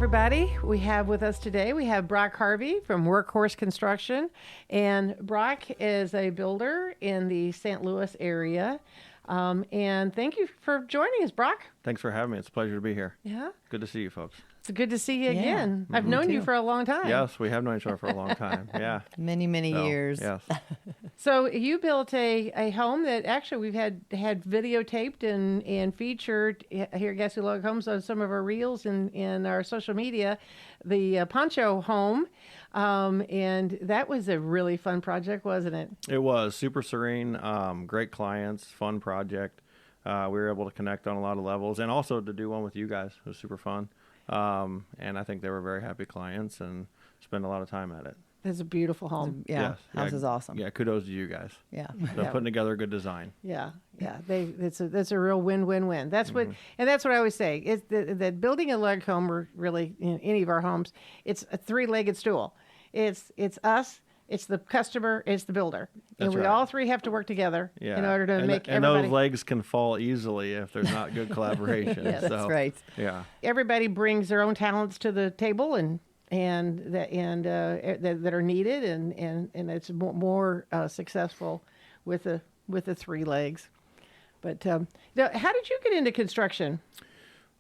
everybody. We have with us today, we have Brock Harvey from Workhorse Construction. And Brock is a builder in the St. Louis area. And thank you for joining us, Brock. Thanks for having me. It's a pleasure to be here. Yeah. Good to see you folks. It's good to see you Yeah. again. I've known you for a long time. Yes, we have known each other for a long time. Yeah. Many years. Yes. So you built a home that actually we've had videotaped and featured here at Gassy Log Homes on some of our reels in our social media, the Poncho home. And that was a really fun project, wasn't it? It was super serene, great clients, fun project. We were able to connect on a lot of levels, and also to do one with you guys. It was super fun. And I think they were very happy clients and spent a lot of time at it. It's a beautiful home. Yeah. Yes. House is awesome. Yeah, kudos to you guys. Yeah. So putting together a good design. Yeah. That's a real win-win-win. That's what I always say. Is that building a log home, or really in any of our homes, it's a three-legged stool. It's us, it's the customer, it's the builder, and we right. all three have to work together in order to make and everybody. those legs can fall easily if there's not good collaboration. Yes, so, That's right. Yeah. Everybody brings their own talents to the table, and that are needed, and it's more successful with the three legs. But now, how did you get into construction?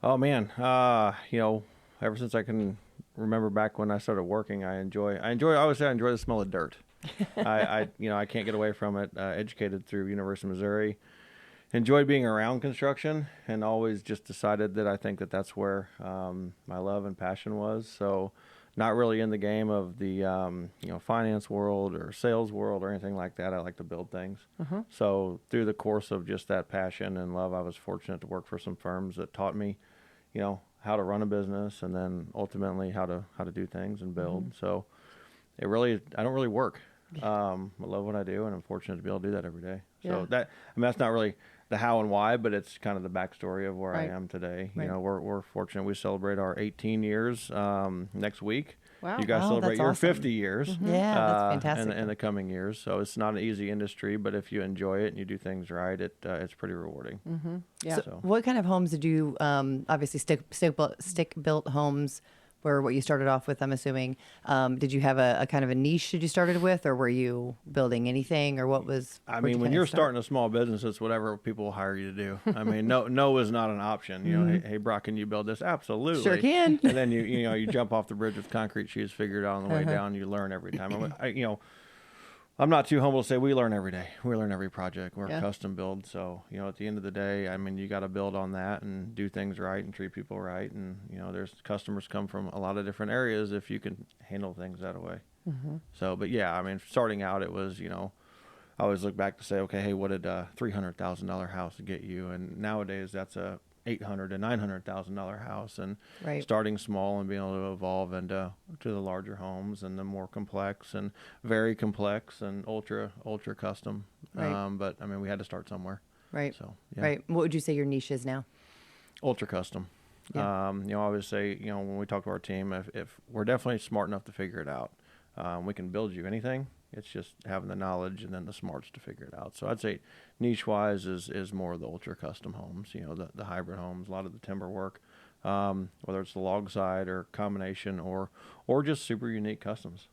Oh man, ever since I can remember back when I started working, I always say I enjoy the smell of dirt. I can't get away from it. Educated through University of Missouri, enjoyed being around construction, and always just decided that I think that's where my love and passion was. So, not really in the game of the finance world or sales world or anything like that. I like to build things. So through the course of just that passion and love, I was fortunate to work for some firms that taught me, how to run a business, and then ultimately how to do things and build. So I don't really work. I love what I do, and I'm fortunate to be able to do that every day. So that's not really the how and why, but it's kind of the backstory of where I am today. Right. We're fortunate. We celebrate our 18 years next week. Wow. You guys Oh, celebrate that's your awesome. 50 years. Yeah, that's fantastic. In the coming years. So it's not an easy industry, but if you enjoy it and you do things right, it's pretty rewarding. Yeah. So what kind of homes did you, obviously stick-built homes were what you started off with, I'm assuming. Did you have a kind of a niche that you started with, or were you building anything, or what was? I mean, when you're starting a small business, it's whatever people hire you to do. I mean, no is not an option. Hey, Brock, can you build this? Absolutely. Sure can. And then you jump off the bridge with concrete sheets, figure it out on the way down. You learn every time. I'm not too humble to say we learn every day. We learn every project. We're a custom build. So, at the end of the day, I mean, you got to build on that and do things right and treat people right. And, there's customers come from a lot of different areas if you can handle things that way. So, but yeah, I mean, starting out, it was, I always look back to say, okay, hey, what did a $300,000 house get you? And nowadays that's a $800,000 to $900,000 house, and starting small and being able to evolve into to the larger homes and the more complex and very complex and ultra custom. Right. But I mean, we had to start somewhere. Right. So yeah. Right. What would you say your niche is now? Ultra custom. Yeah. I always say, when we talk to our team, if we're definitely smart enough to figure it out, we can build you anything. It's just having the knowledge and then the smarts to figure it out. So I'd say niche-wise is more of the ultra-custom homes, the hybrid homes, a lot of the timber work, whether it's the log side or combination or just super unique customs.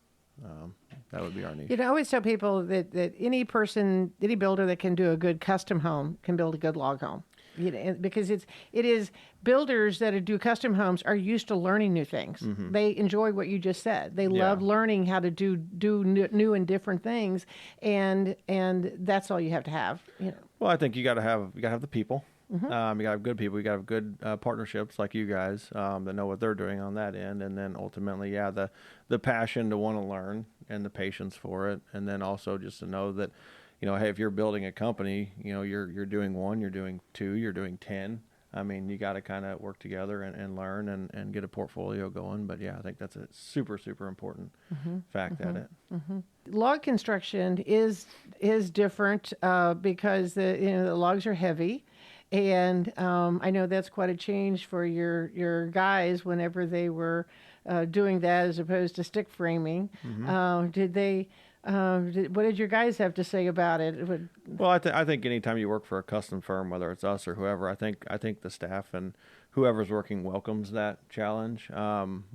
That would be our niche. I always tell people that any builder that can do a good custom home can build a good log home. Because it is builders that do custom homes are used to learning new things. They enjoy what you just said. They love learning how to do new and different things, and that's all you have to have. Well, I think you got to have the people. You got to have good people. You got to have good partnerships like you guys that know what they're doing on that end, and then ultimately, the passion to want to learn and the patience for it, and then also just to know that. Hey, if you're building a company, you're doing 1, you're doing 2, you're doing 10. I mean, you got to kind of work together and learn and get a portfolio going. But yeah, I think that's a super, super important fact at it. Log construction is different because the logs are heavy. And I know that's quite a change for your guys whenever they were doing that as opposed to stick framing. What did your guys have to say about it? Well, I think anytime you work for a custom firm, whether it's us or whoever, I think the staff and whoever's working welcomes that challenge.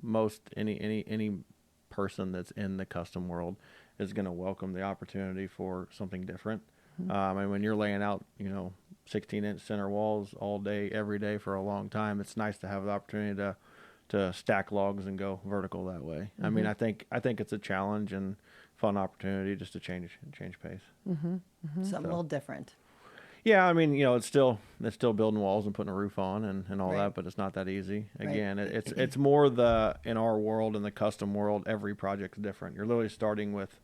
Most any person that's in the custom world is going to welcome the opportunity for something different. And when you're laying out, 16-inch center walls all day, every day for a long time, it's nice to have the opportunity to stack logs and go vertical that way. I mean, I think it's a challenge and fun opportunity just to change pace. Something a little different. Yeah, I mean, it's still building walls and putting a roof on and all Right. that, but it's not that easy. Right. Again, it's more in our world, in the custom world, every project's different. You're literally starting with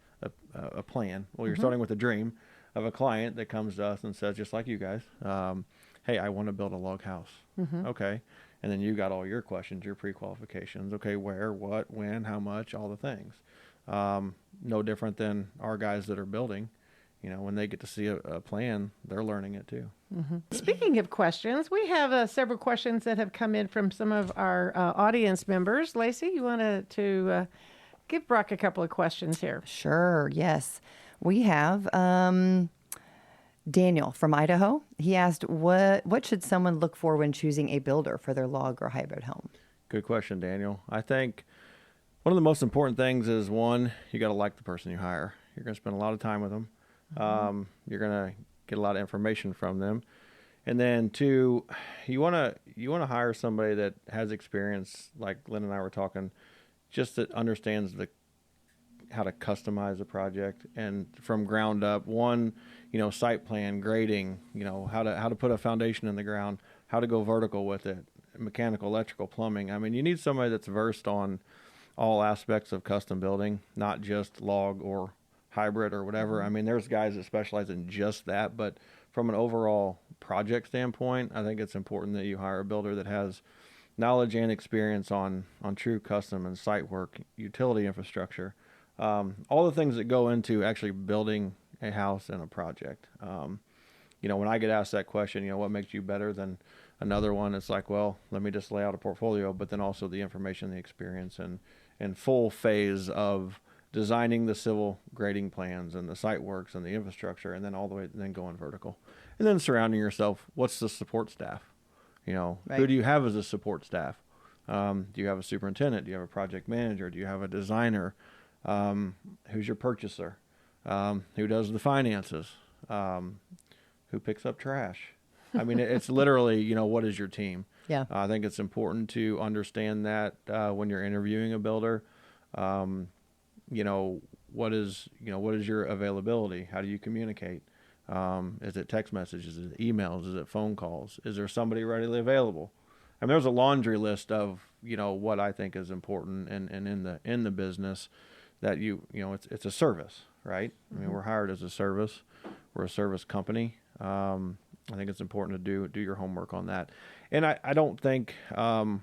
a plan. Well, you're starting with a dream of a client that comes to us and says, just like you guys, hey, I want to build a log house. Okay. And then you got all your questions, your pre-qualifications. Okay, where, what, when, how much, all the things. No different than our guys that are building. When they get to see a plan, they're learning it too. Speaking of questions, we have several questions that have come in from some of our audience members. Lacey, you want to give Brock a couple of questions here? Sure. Yes. We have Daniel from Idaho. He asked, what should someone look for when choosing a builder for their log or hybrid home? Good question, Daniel. I think one of the most important things is, one, you got to like the person you hire. You're going to spend a lot of time with them. You're going to get a lot of information from them. And then two, you want to hire somebody that has experience, like Lynn and I were talking, just that understands how to customize a project and from ground up. One, site plan, grading, how to put a foundation in the ground, how to go vertical with it, mechanical, electrical, plumbing. I mean, you need somebody that's versed on all aspects of custom building, not just log or hybrid or whatever. I mean, there's guys that specialize in just that, but from an overall project standpoint, I think it's important that you hire a builder that has knowledge and experience on true custom and site work, utility infrastructure, all the things that go into actually building a house and a project. When I get asked that question, what makes you better than another one? It's like, well, let me just lay out a portfolio, but then also the information, the experience, and full phase of designing the civil grading plans and the site works and the infrastructure, and then all the way, and then going vertical, and then surrounding yourself. What's the support staff? Right. Who do you have as a support staff? Do you have a superintendent? Do you have a project manager? Do you have a designer? Who's your purchaser? Who does the finances? Who picks up trash? I mean, it's literally, what is your team? Yeah. I think it's important to understand that when you're interviewing a builder. What is your availability? How do you communicate? Is it text messages? Is it emails? Is it phone calls? Is there somebody readily available? I mean, there's a laundry list of, what I think is important and in the business that it's a service, right? I mean, we're hired as a service. We're a service company. I think it's important to do your homework on that. And I don't think, I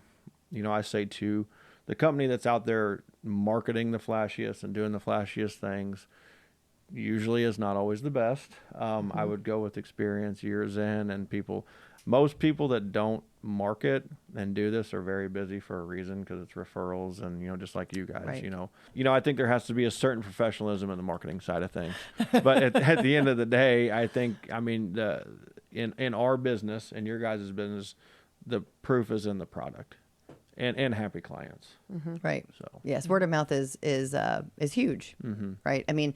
say too, the company that's out there marketing the flashiest and doing the flashiest things usually is not always the best. I would go with experience, years in, and most people that don't market and do this are very busy for a reason, because it's referrals and, just like you guys, Right. I think there has to be a certain professionalism in the marketing side of things. But at the end of the day, I think, in our business and your guys' business, the proof is in the product and happy clients. Right. So yes, word of mouth is huge. Right. I mean,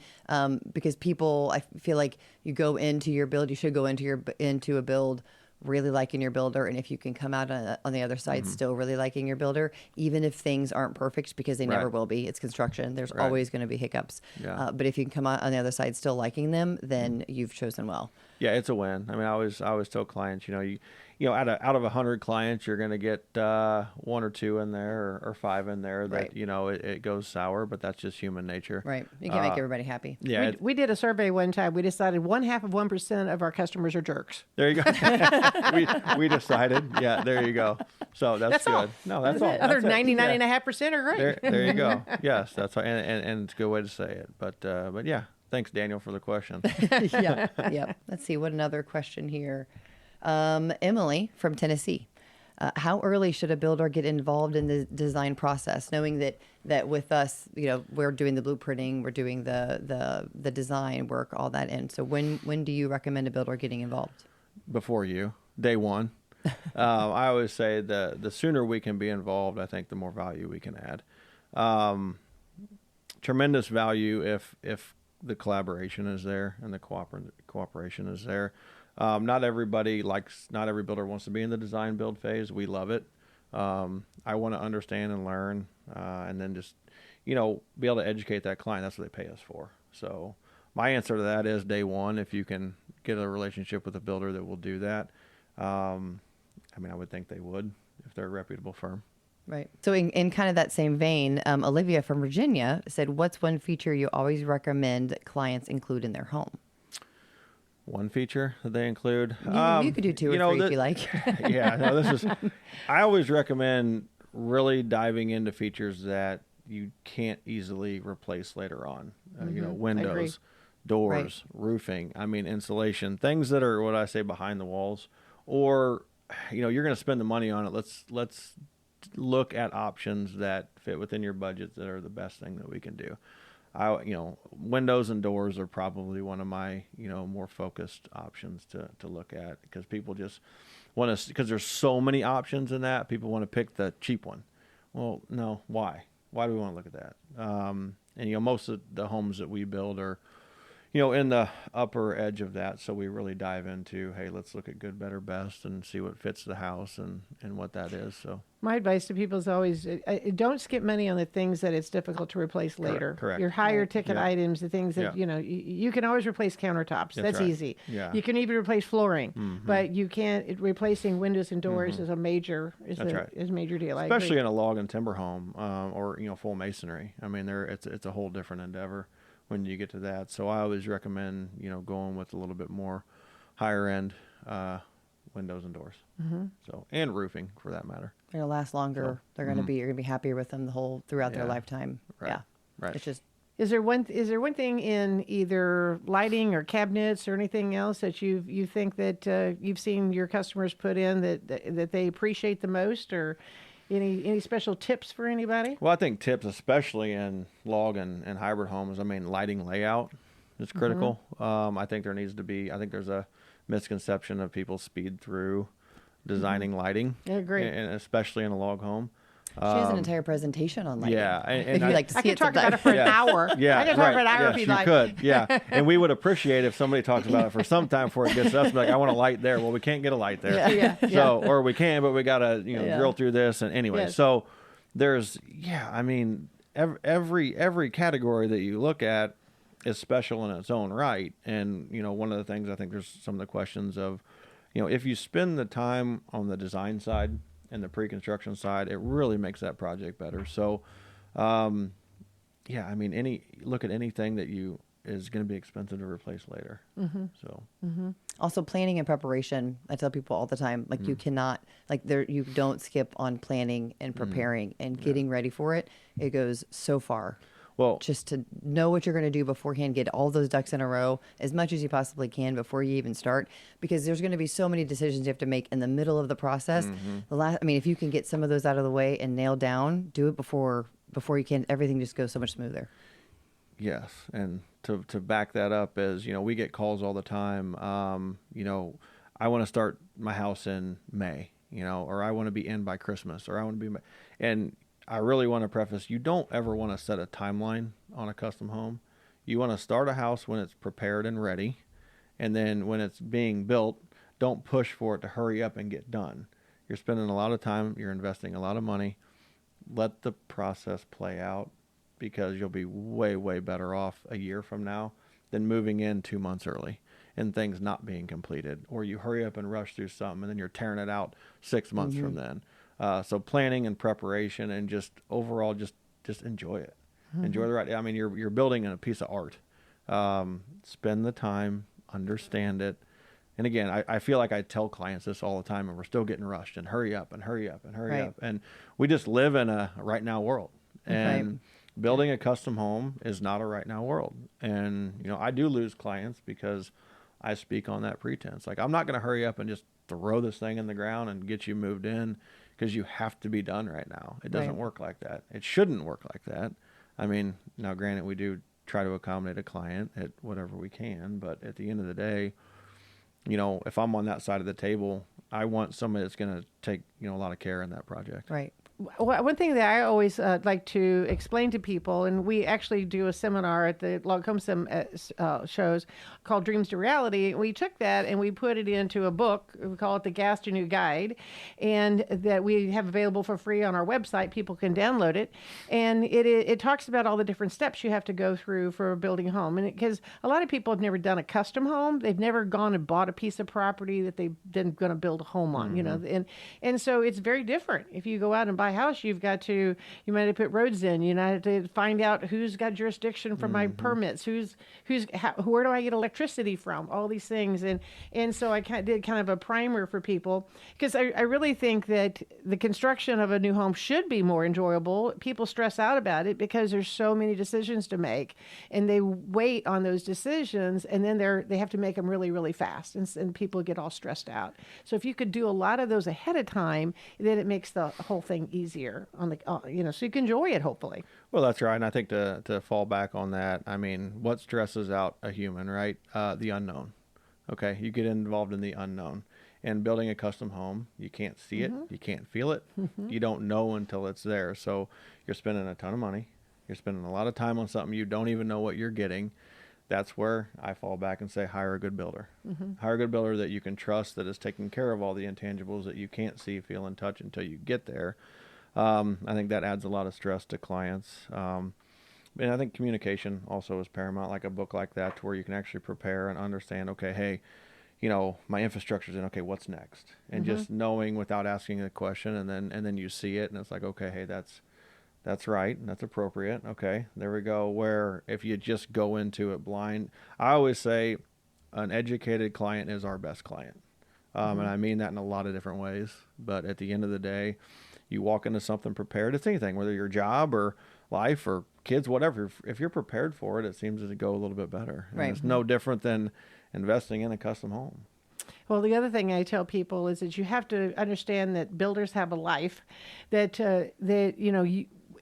because people, I feel like you go into your build, you should go into a build really liking your builder, and if you can come out on the other side still really liking your builder, even if things aren't perfect, because they never will be. It's construction. There's always going to be hiccups. Yeah. But if you can come out on the other side still liking them, then you've chosen well. Yeah, it's a win. I mean, I always tell clients, out of 100 clients, you're going to get 1 or 2 in there or 5 in there that, Right. it goes sour, but that's just human nature. Right. You can't make everybody happy. Yeah. We did a survey one time. We decided 0.5% of our customers are jerks. There you go. we decided. Yeah, there you go. So that's good. All. No, that's all. Other That's it. 99.5% are great. There you go. Yes, that's right. And it's a good way to say it. But yeah, thanks, Daniel, for the question. Yeah. Yep. Let's see. What another question here. Emily from Tennessee. How early should a builder get involved in the design process, knowing that with us, we're doing the blueprinting, we're doing the design work, all that. And so when do you recommend a builder getting involved? Before you, day one. I always say the sooner we can be involved, I think the more value we can add. Tremendous value if the collaboration is there and the cooperation is there. Not every builder wants to be in the design build phase. We love it. I want to understand and learn, and then just, be able to educate that client. That's what they pay us for. So my answer to that is day one, if you can get a relationship with a builder that will do that. I would think they would if they're a reputable firm. Right. So in kind of that same vein, Olivia from Virginia said, what's one feature you always recommend that clients include in their home? One feature that they include? You could do two or three if you like. Yeah, no, I always recommend really diving into features that you can't easily replace later on. Windows, doors, roofing, insulation, things that are what I say behind the walls, or, you're going to spend the money on it. Let's look at options that fit within your budget that are the best thing that we can do. Windows and doors are probably one of my, more focused options to look at, because people just want to, because there's so many options in that, people want to pick the cheap one. Well, no, why? Why do we want to look at that? And most of the homes that we build are, in the upper edge of that. So we really dive into, hey, let's look at good, better, best and see what fits the house and what that is. So my advice to people is always don't skip money on the things that it's difficult to replace later. Correct. Your higher ticket items, the things that, you can always replace countertops. That's right. easy. Yeah. You can even replace flooring, but you can't, replacing windows and doors is a major, is a major deal. Especially in a log and timber home, or, full masonry. It's a whole different endeavor when you get to that. So I always recommend, going with a little bit more higher end, windows and doors. So, and roofing for that matter. They're going to last longer. So, you're going to be happier with them throughout their lifetime. Right. Yeah. Right. It's just, Is there one thing in either lighting or cabinets or anything else that you think that you've seen your customers put in that they appreciate the most, or any special tips for anybody? Well, I think tips, especially in log and hybrid homes, lighting layout is critical. I think there's a misconception of people speed through designing lighting. I agree. And especially in a log home. she has an entire presentation on lighting. Yeah. If you like to see I could it talk about it sometime. for an hour. Yeah, I could talk for an hour if you'd like. You could, yeah. And we would appreciate if somebody talks about it for some time before it gets to us. Like, I want a light there. Well, we can't get a light there. Yeah. So, or we can, but we got to, drill through this. And anyway, Yes. so there's, every category that you look at is special in its own right. And, one of the things, I think there's some of the questions of, if you spend the time on the design side and the pre-construction side, it really makes that project better. So, look at anything that is going to be expensive to replace later. So, Also, planning and preparation. I tell people all the time, you cannot, you don't skip on planning and preparing and getting ready for it. It goes so far. well, Just to know what you're going to do beforehand, get all those ducks in a row as much as you possibly can before you even start, because there's going to be so many decisions you have to make in the middle of the process. If you can get some of those out of the way and nail down, do it before you can. Everything just goes so much smoother. yes. And to back that up is, we get calls all the time. I want to start my house in May, or I want to be in by Christmas, or I want to be, and I really want to preface, you don't ever want to set a timeline on a custom home. You want to start a house when it's prepared and ready. And then when it's being built, don't push for it to hurry up and get done. You're spending a lot of time, you're investing a lot of money. Let the process play out, because you'll be way, way better off a year from now than moving in 2 months early and things not being completed. Or you hurry up and rush through something and then you're tearing it out 6 months from then. So planning and preparation, and just overall, just enjoy it. Enjoy the ride. You're building a piece of art. Spend the time, understand it. And again, I feel like I tell clients this all the time, and we're still getting rushed and hurry up and hurry up and hurry up. And we just live in a right now world. And building a custom home is not a right now world. And, I do lose clients because I speak on that pretense. Like, I'm not going to hurry up and just throw this thing in the ground and get you moved in, because you have to be done right now. It doesn't work like that. It shouldn't work like that. Now granted, we do try to accommodate a client at whatever we can, but at the end of the day, if I'm on that side of the table, I want somebody that's going to take, a lot of care in that project. Right. One thing that I always like to explain to people, and we actually do a seminar at the Log Home shows called Dreams to Reality. We took that and we put it into a book. We call it the Gastineau Guide, and that we have available for free on our website. People can download it, and it talks about all the different steps you have to go through for building a home. And because a lot of people have never done a custom home, they've never gone and bought a piece of property that they've then going to build a home on. And so it's very different. If you go out and buy a house, you might have to put roads in. You have to find out who's got jurisdiction for my permits, where do I get electricity from, all these things. And so I did kind of a primer for people, because I really think that the construction of a new home should be more enjoyable. People stress out about it because there's so many decisions to make, and they wait on those decisions, and then they have to make them really, really fast, and people get all stressed out. So if you could do a lot of those ahead of time, then it makes the whole thing easier on the, so you can enjoy it, hopefully. Well, that's right. And I think to fall back on that, I mean, what stresses out a human, right? The unknown. Okay. You get involved in the unknown. And building a custom home, you can't see it. You can't feel it. You don't know until it's there. So you're spending a ton of money. You're spending a lot of time on something you don't even know what you're getting. That's where I fall back and say, hire a good builder. Hire a good builder that you can trust, that is taking care of all the intangibles that you can't see, feel, and touch until you get there. I think that adds a lot of stress to clients. And I think communication also is paramount, like a book like that, to where you can actually prepare and understand, okay, hey, my infrastructure's in, okay, what's next? And just knowing without asking a question, and then you see it, and it's like, okay, hey, that's right, and that's appropriate. Okay, there we go. Where if you just go into it blind, I always say an educated client is our best client. And I mean that in a lot of different ways. But at the end of the day, you walk into something prepared. It's anything, whether your job or life or kids, whatever. If you're prepared for it, it seems to go a little bit better. And it's no different than investing in a custom home. Well, the other thing I tell people is that you have to understand that builders have a life, that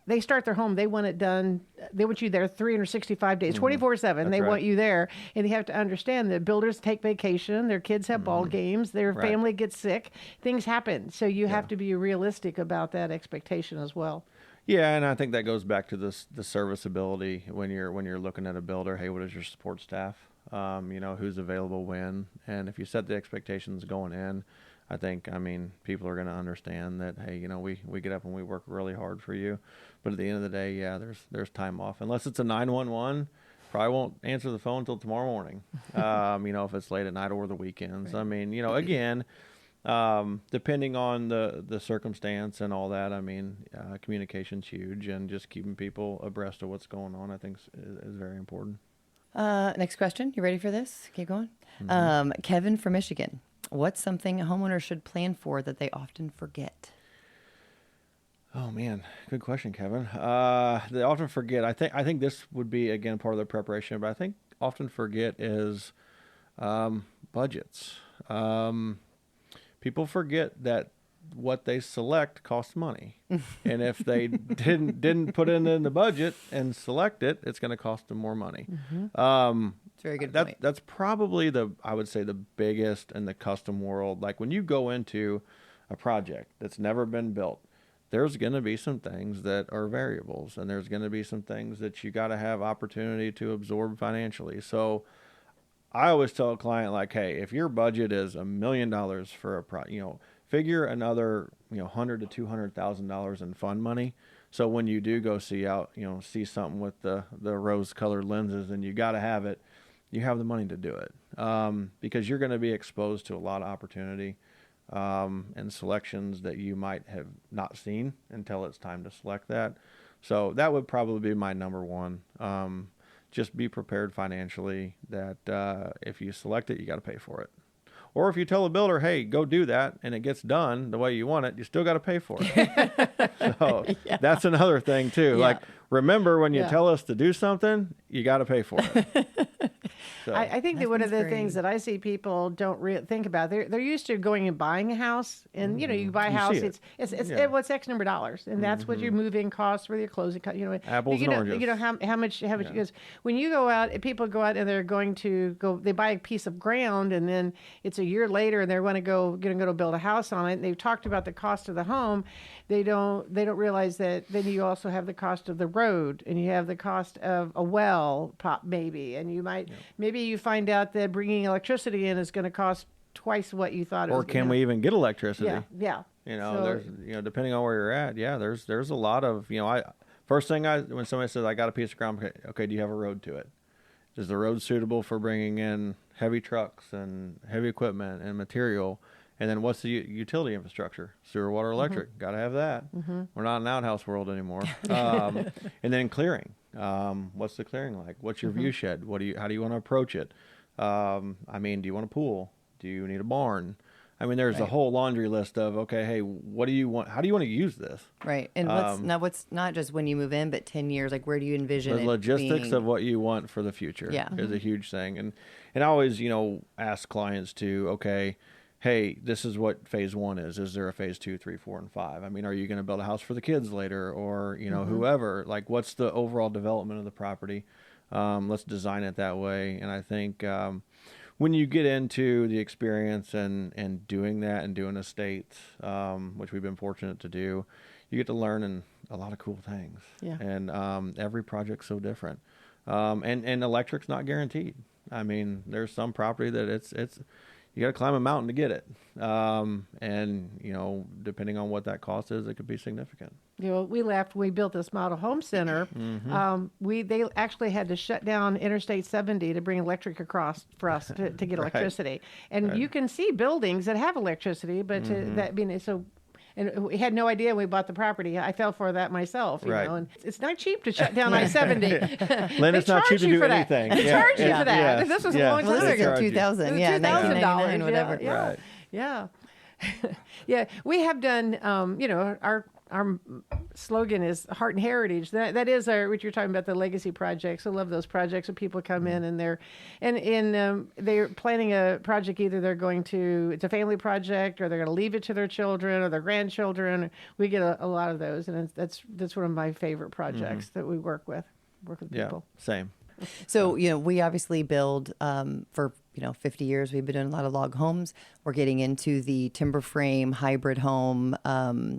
they start their home, they want it done, they want you there 365 days, 24/7. They want you there. And they have to understand that builders take vacation, their kids have ball games, their family gets sick, things happen. So you have to be realistic about that expectation as well. Yeah, and I think that goes back to the serviceability when you're looking at a builder. Hey, what is your support staff? Who's available when, and if you set the expectations going in, I think, people are going to understand that, hey, we get up and we work really hard for you. But at the end of the day, yeah, there's time off. Unless it's a 911, probably won't answer the phone until tomorrow morning, if it's late at night or the weekends. Right. Again, depending on the circumstance and all that, communication's huge, and just keeping people abreast of what's going on, I think is very important. Next question. You ready for this? Keep going. Kevin from Michigan. What's something homeowners should plan for that they often forget? Oh man, good question, Kevin. They often forget. I think this would be, again, part of the preparation, but I think often forget is budgets. People forget that what they select costs money, and if they didn't put it in the budget and select it, it's going to cost them more money. It's a very good point. That's probably I would say the biggest in the custom world. Like when you go into a project that's never been built, there's going to be some things that are variables, and there's going to be some things that you got to have opportunity to absorb financially. So I always tell a client, like, hey, if your budget is $1 million for a figure another, $100,000 to $200,000 in fund money. So when you do go see something with the rose-colored lenses, and you got to have it, you have the money to do it, because you're going to be exposed to a lot of opportunity and selections that you might have not seen until it's time to select that. So that would probably be my number one. Just be prepared financially that if you select it, you got to pay for it. Or if you tell a builder, hey, go do that, and it gets done the way you want it, you still got to pay for it. So that's another thing, too. Yeah. Like, remember, when you tell us to do something, you got to pay for it. So I think that That one of the sounds things great. that I see people don't think about, they're used to going and buying a house, and you buy a You house, see it. it's Yeah. what's X number of dollars, and that's what your move-in costs for your closing costs. Apples you and know, oranges. You know how much because when you go out, people go out and they're going to go, they buy a piece of ground, and then it's a year later, and they're going to go build a house on it. And they've talked about the cost of the home. They don't realize that then you also have the cost of the road, and you have the cost of a well, maybe, and you might maybe you find out that bringing electricity in is going to cost twice what you thought it was. Or can we even get electricity? Yeah. So, There's depending on where you're at, there's a lot of first thing when somebody says I got a piece of ground, okay, do you have a road to it? Is the road suitable for bringing in heavy trucks and heavy equipment and material? And then what's the utility infrastructure? Sewer, water, electric. Got to have that. We're not in an outhouse world anymore. And then clearing. What's the clearing like? What's your view shed? How do you want to approach it? Do you want a pool? Do you need a barn? There's a whole laundry list of, okay, hey, what do you want? How do you want to use this? Right. And what's not just when you move in, but 10 years, like where do you envision The it logistics being? of what you want for the future is a huge thing. And I always, ask clients to, okay, hey, this is what phase 1 is. Is there a phase 2, 3, 4, and 5? Are you going to build a house for the kids later, or, whoever? Like, what's the overall development of the property? Let's design it that way. And I think when you get into the experience and doing that and doing estates, which we've been fortunate to do, you get to learn a lot of cool things. Yeah. And every project's so different. And electric's not guaranteed. There's some property that it's you got to climb a mountain to get it. Depending on what that cost is, it could be significant. We laughed when we built this model home center. They actually had to shut down Interstate 70 to bring electric across for us to get electricity. And you can see buildings that have electricity, but and we had no idea when we bought the property. I fell for that myself, and it's not cheap to shut down I-70. Lynn, it's not cheap to do anything. They charge you for that. Yes. This was a long time Well, this ago. is like $2,000. Yeah, $2,000, $19.99, whatever. Yeah. Right. Yeah. Yeah. We have done, our slogan is heart and heritage. That is what you're talking about, the legacy projects. I love those projects where people come in and they're planning a project. Either it's a family project, or they're going to leave it to their children or their grandchildren. We get a lot of those, and that's one of my favorite projects that we work with people. Same. So, we obviously build for 50 years. We've been doing a lot of log homes. We're getting into the timber frame hybrid home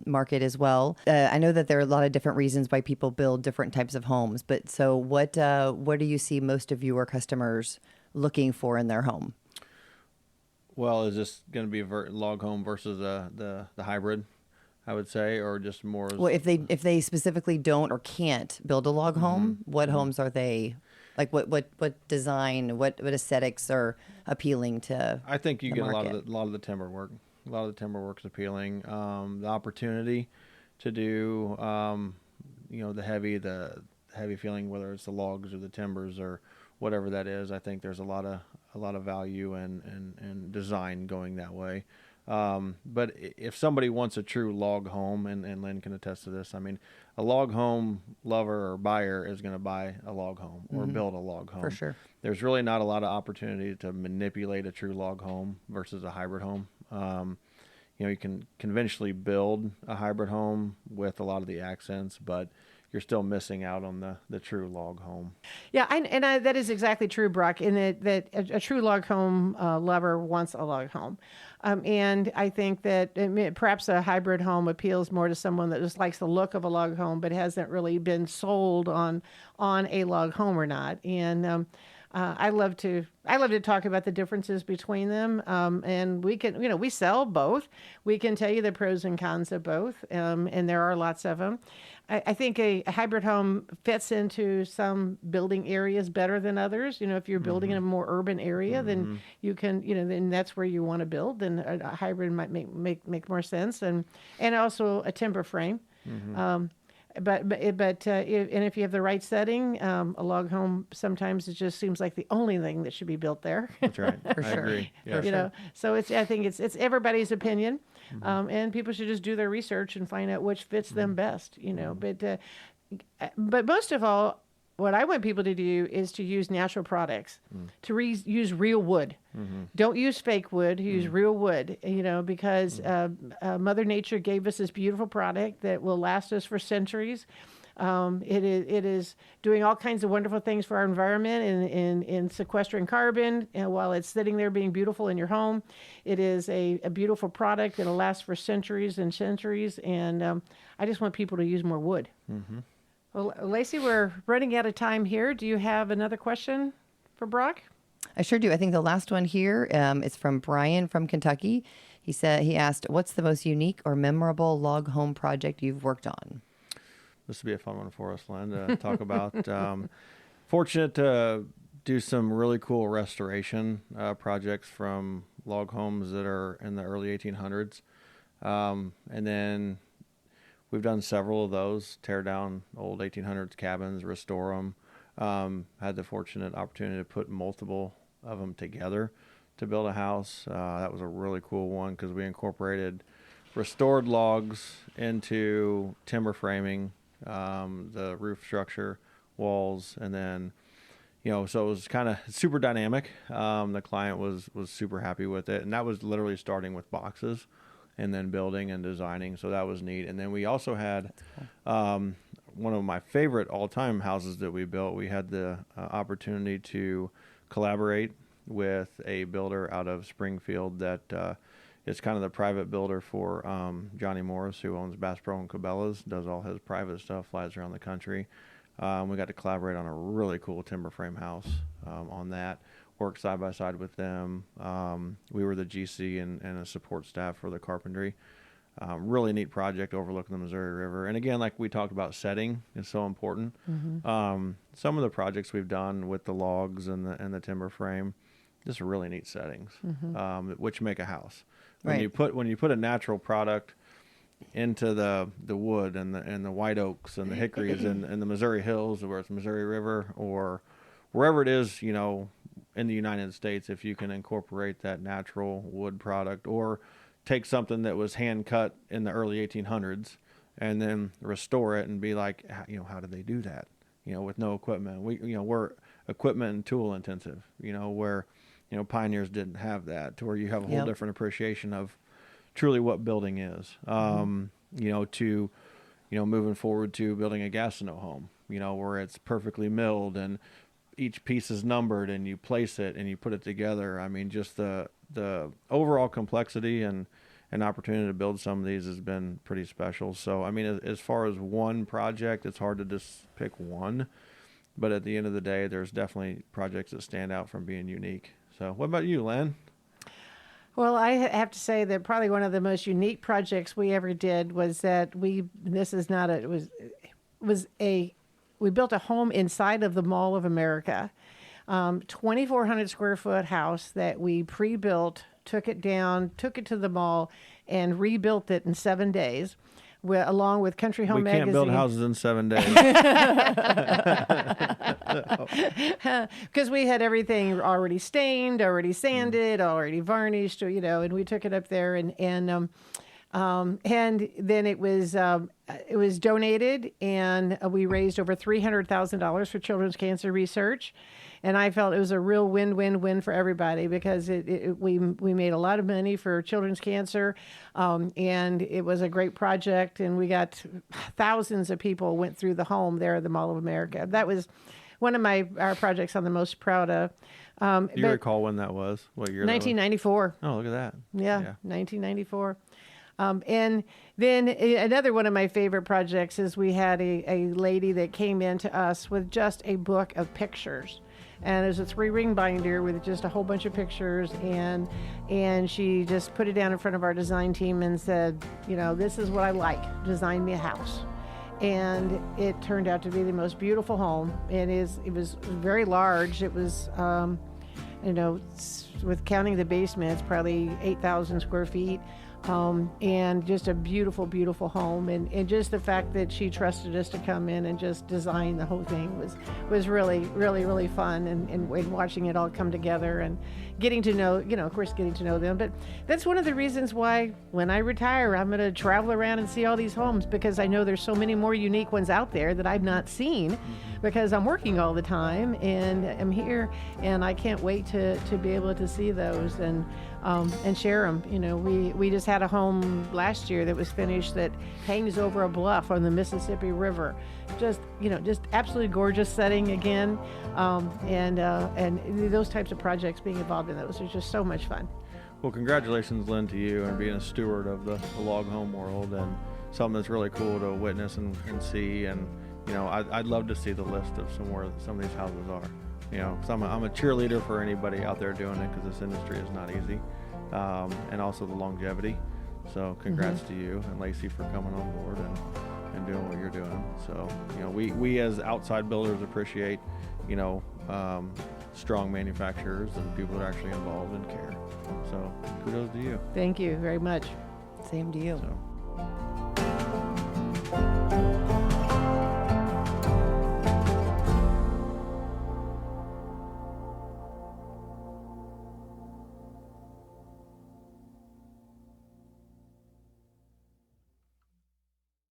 market as well. I know that there are a lot of different reasons why people build different types of homes. But so what do you see most of your customers looking for in their home? Well, is this going to be a log home versus the hybrid, I would say, or just more? Well, if they specifically don't or can't build a log home, what homes are they? Like what design, what aesthetics are appealing to? I think you the get market? a lot of the timber work. A lot of the timber work's appealing. The opportunity to do, the heavy feeling, whether it's the logs or the timbers or whatever that is. I think there's a lot of value and design going that way. But if somebody wants a true log home, and Lynn can attest to this, a log home lover or buyer is going to buy a log home or build a log home. For sure. There's really not a lot of opportunity to manipulate a true log home versus a hybrid home. You can conventionally build a hybrid home with a lot of the accents, but you're still missing out on the true log home. Yeah, that is exactly true, Brock, in that a true log home lover wants a log home. And I think that perhaps a hybrid home appeals more to someone that just likes the look of a log home, but hasn't really been sold on a log home or not. And I love to talk about the differences between them. And we can, we sell both. We can tell you the pros and cons of both. And there are lots of them. I think a hybrid home fits into some building areas better than others. If you're building in a more urban area, then you can, then that's where you want to build. Then a hybrid might make more sense. And also a timber frame. But if you have the right setting, a log home sometimes it just seems like the only thing that should be built there. That's right. For I sure. agree. Yeah. So I think it's everybody's opinion, and people should just do their research and find out which fits them best. But most of all, what I want people to do is to use natural products, to use real wood. Don't use fake wood, use real wood, because Mother Nature gave us this beautiful product that will last us for centuries. It is doing all kinds of wonderful things for our environment in sequestering carbon, and while it's sitting there being beautiful in your home. It is a beautiful product that'll last for centuries and centuries, and I just want people to use more wood. Well, Lacey, we're running out of time here. Do you have another question for Brock? I sure do. I think the last one here is from Brian from Kentucky. He asked, what's the most unique or memorable log home project you've worked on? This would be a fun one for us, Len, to talk about. Fortunate to do some really cool restoration projects from log homes that are in the early 1800s. And then we've done several of those, tear down old 1800s cabins, restore them. Had the fortunate opportunity to put multiple of them together to build a house. That was a really cool one because we incorporated restored logs into timber framing, the roof structure, walls, and then, so it was kind of super dynamic. The client was super happy with it, and that was literally starting with boxes and then building and designing, so that was neat. And then we also had one of my favorite all-time houses that we built. We had the opportunity to collaborate with a builder out of Springfield that is kind of the private builder for Johnny Morris, who owns Bass Pro and Cabela's, does all his private stuff, flies around the country. We got to collaborate on a really cool timber frame house on that, work side by side with them. We were the GC and a support staff for the carpentry. Really neat project overlooking the Missouri River. And again, like we talked about, setting is so important. Some of the projects we've done with the logs and the timber frame, just really neat settings, which make a house. When you put a natural product into the wood and the white oaks and the hickories and the Missouri hills, where it's Missouri River or wherever it is, in the United States, if you can incorporate that natural wood product or take something that was hand cut in the early 1800s and then restore it and be like, how did they do that? With no equipment. We're equipment and tool intensive, where pioneers didn't have that, to where you have a whole different appreciation of truly what building is. To moving forward to building a Gastineau home, where it's perfectly milled and each piece is numbered and you place it and you put it together. I mean, just the overall complexity and opportunity to build some of these has been pretty special. So, I mean, as far as one project, it's hard to just pick one, but at the end of the day, there's definitely projects that stand out from being unique. So what about you, Len? Well, I have to say that probably one of the most unique projects we ever did was that we built a home inside of the Mall of America, 2,400 square foot house that we pre-built, took it down, took it to the mall, and rebuilt it in 7 days. Along with Country Home Magazine. We can't build houses in 7 days. Because we had everything already stained, already sanded, already varnished, and we took it up there and then it was donated, and we raised over $300,000 for children's cancer research. And I felt it was a real win-win-win for everybody because we made a lot of money for children's cancer, and it was a great project. And we got thousands of people went through the home there at the Mall of America. That was one of our projects I'm the most proud of. Do you recall when that was? What year? 1994. Oh, look at that. Yeah. 1994. And then another one of my favorite projects is we had a lady that came in to us with just a book of pictures. And it was a 3-ring binder with just a whole bunch of pictures, and she just put it down in front of our design team and said, this is what I like, design me a house. And it turned out to be the most beautiful home. It was very large. It was, with counting the basement, it's probably 8,000 square feet. and just a beautiful, beautiful home. And just the fact that she trusted us to come in and just design the whole thing was really, really, really fun. And watching it all come together and getting to know, of course, getting to know them. But that's one of the reasons why when I retire, I'm going to travel around and see all these homes, because I know there's so many more unique ones out there that I've not seen, because I'm working all the time and I'm here, and I can't wait to be able to see those and share them. We just had a home last year that was finished that hangs over a bluff on the Mississippi River. Just absolutely gorgeous setting again. And those types of projects, being involved in those, is just so much fun. Well, congratulations, Lynn, to you and being a steward of the log home world, and something that's really cool to witness and see. And, I'd love to see the list of where some of these houses are. 'Cause I'm a cheerleader for anybody out there doing it, because this industry is not easy, and also the longevity. So congrats to you and Lacey for coming on board and doing what you're doing. So, we as outside builders appreciate, strong manufacturers and people that are actually involved and care. So kudos to you. Thank you very much. Same to you. So.